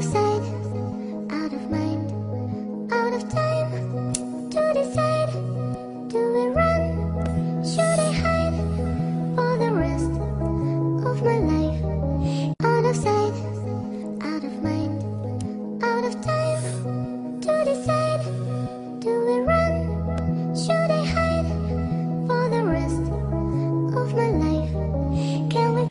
of sight, out of mind, out of time. To decide, do we run? Should I hide for the rest of my life? Out of sight, out of mind, out of time. To decide, do we run? Should I hide for the rest of my life? Can we?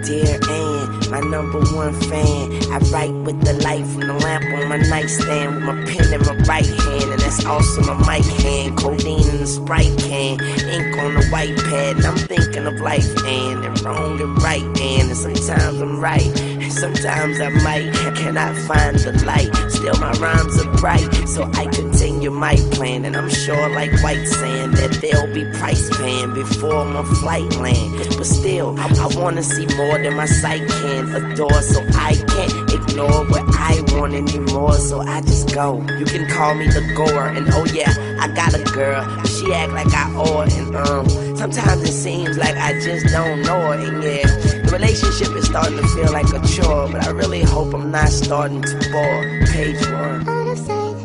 Dear Ann, my #1 fan, I write with the light from the lamp on my nightstand, with my pen in my right hand, and that's also my mic hand. Codeine in the Sprite can, ink on the white pad, and I'm thinking of life and wrong and right, and sometimes I'm right, and sometimes I might. I cannot find the light, still my rhymes are bright, so I continue my plan, and I'm sure like white sand that there'll be price paying before my flight land. But still, I wanna see more than my sight can adore, so I can't ignore what I want anymore, so I just go. You can call me the gore, and oh yeah, I got a girl, but she act like I owe her, and sometimes it seems like I just don't know her, and yeah, the relationship is starting to feel like a chore, but I really hope I'm not starting to bore. Page 1. Out of sight,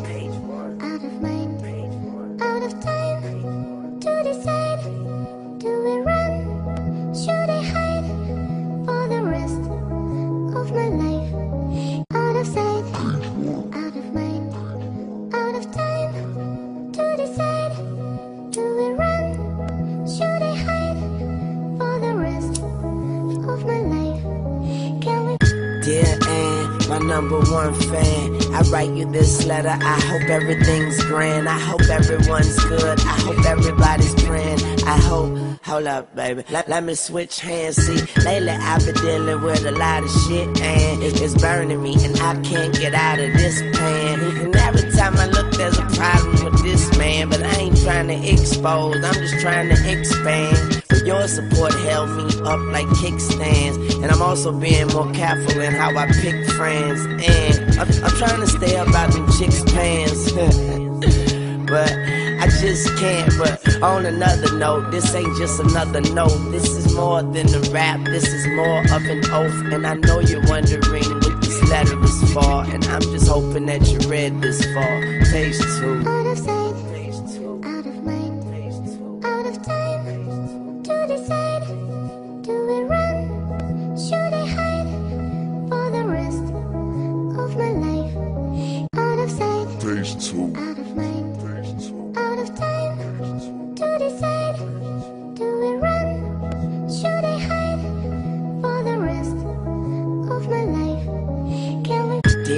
out of mind, out of time. To decide, do we run? Should I hide for the rest of my life? Out of sight, out of mind, out of time. To decide, do we run? Should I hide for the rest of my life? Can we? Dear Ann, my #1 fan, I write you this letter. I hope everything's grand. I hope everyone's good. I hope everybody's praying. I hope. Hold up, baby. Let me switch hands. See, lately I've been dealing with a lot of shit, and it's burning me, and I can't get out of this pan. And every time I look, there's a problem with this man, but I ain't trying to expose. I'm just trying to expand. But your support held me up like kickstands, and I'm also being more careful in how I pick friends. And I'm trying to stay up out them chicks' pants, but I just can't. But on another note, this ain't just another note. This is more than a rap, this is more of an oath. And I know you're wondering what this letter is for, and I'm just hoping that you read this far. Page 2. Out of sight, out of mind, out of time. To decide, do we run? Should I hide for the rest of my life? Out of sight, Page 2. out of mind, out of time. To decide, do we run? Should I hide for the rest of my life? Can we?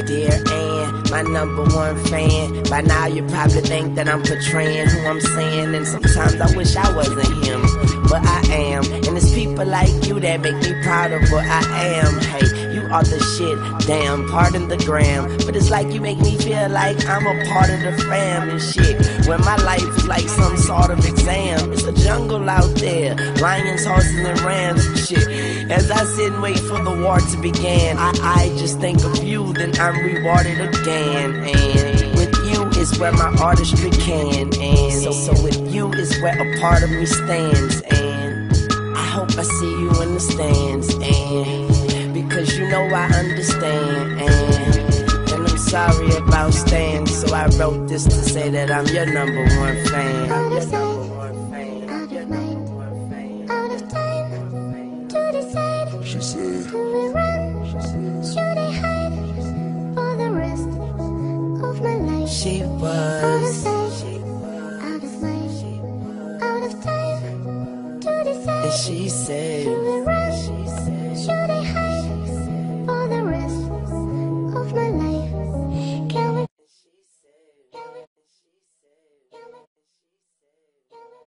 Dear Ann, my #1 fan, by now you probably think that I'm portraying who I'm saying, and sometimes I wish I wasn't him, but I am, and it's people like you that make me proud of what I am. Hey, you are the shit, damn, pardon the gram, but it's like you make me feel like I'm a part of the fam and shit, when my life is like some sort of exam. It's a jungle out there, lions, horses, and rams and shit. As I sit and wait for the war to begin, I just think of you, then I'm rewarded again, and with you is where my artistry can, and so with you is where a part of me stands, and I hope I see you in the stands, and because you know I understand, and I'm sorry about staying, so I wrote this to say that I'm your #1 fan. Out of sight, out of mind, out of time. To decide, She said, do we run? Should I hide for the rest of my life? She Out of was. sight, out of mind, out of time. To decide, And she said, do we run?